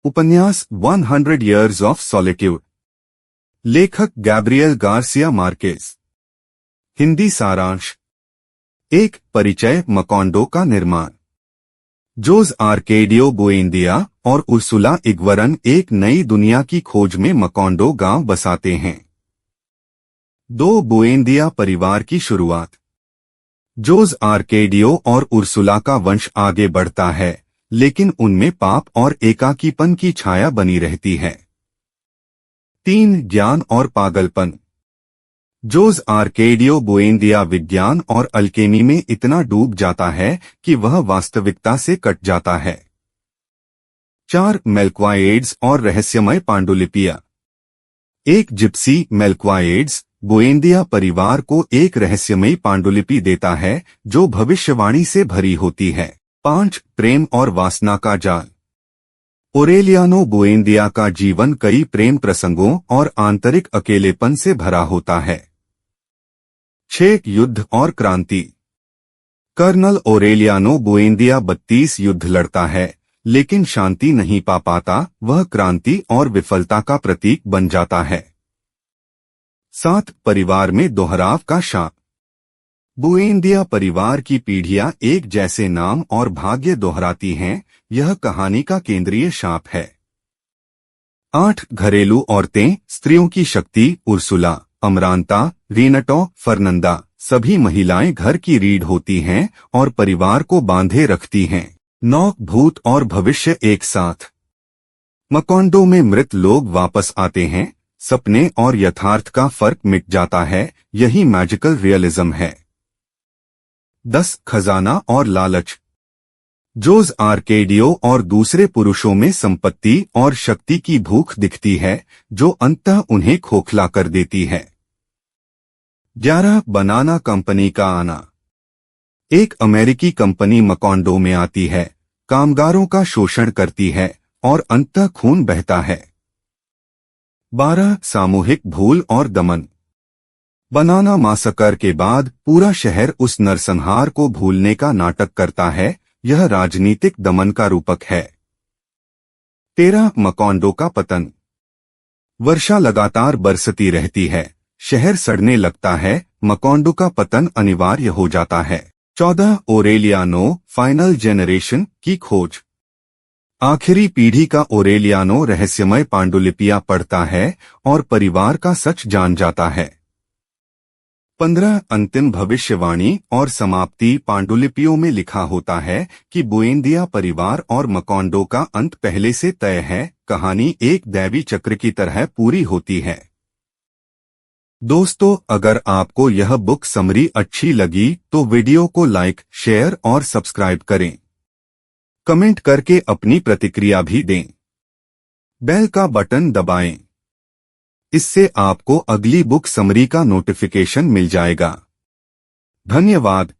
उपन्यास 100 Years of Solitude। लेखक Gabriel Garcia Marquez. Hindi सारांश। एक परिचय। मकॉन्डो का निर्माण। जोस आर्केडियो बुएंदिया और उर्सुला इग्वरन एक नई दुनिया की खोज में मकॉन्डो गांव बसाते हैं। दो बुएंदिया परिवार की शुरुआत। जोस आर्केडियो और उर्सुला का वंश आगे बढ़ता है, लेकिन उनमें पाप और एकाकीपन की छाया बनी रहती है। 3 ज्ञान और पागलपन। जोस आर्केडियो बुएंदिया विज्ञान और अल्केमी में इतना डूब जाता है कि वह वास्तविकता से कट जाता है। 4 मेल्क्वाएड्स और रहस्यमय पांडुलिपियां। एक जिप्सी मेल्क्वाएड्स बुएंदिया परिवार को एक रहस्यमयी पांडुलिपि देता है जो भविष्यवाणी से भरी होती है। 5 प्रेम और वासना का जाल। ओरेलियानो बुएंदिया का जीवन कई प्रेम प्रसंगों और आंतरिक अकेलेपन से भरा होता है। 6 युद्ध और क्रांति। कर्नल ओरेलियानो बुएंदिया 32 युद्ध लड़ता है, लेकिन शांति नहीं पा पाता। वह क्रांति और विफलता का प्रतीक बन जाता है। 7 परिवार में दोहराव का शाप। बुएंदिया परिवार की पीढ़ियां एक जैसे नाम और भाग्य दोहराती हैं। यह कहानी का केंद्रीय शाप है। 8 घरेलू औरतें। स्त्रियों की शक्ति। उर्सुला, अमरांता, रीनटो, फर्नंदा, सभी महिलाएं घर की रीढ़ होती हैं और परिवार को बांधे रखती हैं। 9 भूत और भविष्य एक साथ। मकॉन्डो में मृत लोग वापस आते हैं। सपने और यथार्थ का फर्क मिट जाता है। यही मैजिकल रियलिज्म है। 10 खजाना और लालच। जोस आर्केडियो और दूसरे पुरुषों में संपत्ति और शक्ति की भूख दिखती है, जो अंततः उन्हें खोखला कर देती है। 11 बनाना कंपनी का आना। एक अमेरिकी कंपनी मकॉन्डो में आती है, कामगारों का शोषण करती है और अंततः खून बहता है। 12 सामूहिक भूल और दमन। बनाना मासकर के बाद पूरा शहर उस नरसंहार को भूलने का नाटक करता है। यह राजनीतिक दमन का रूपक है। 13 मकॉन्डो का पतन। वर्षा लगातार बरसती रहती है, शहर सड़ने लगता है। मकॉन्डो का पतन अनिवार्य हो जाता है। 14 ओरेलियानो फाइनल जेनरेशन की खोज। आखिरी पीढ़ी का ओरेलियानो रहस्यमय पांडुलिपियां पढ़ता है और परिवार का सच जान जाता है। 15 अंतिम भविष्यवाणी और समाप्ति। पांडुलिपियों में लिखा होता है कि बुएंदिया परिवार और मकॉन्डो का अंत पहले से तय है। कहानी एक दैवी चक्र की तरह पूरी होती है। दोस्तों, अगर आपको यह बुक समरी अच्छी लगी तो वीडियो को लाइक, शेयर और सब्सक्राइब करें। कमेंट करके अपनी प्रतिक्रिया भी दें। बेल का बटन दबाएं। इससे आपको अगली बुक समरी का नोटिफिकेशन मिल जाएगा। धन्यवाद।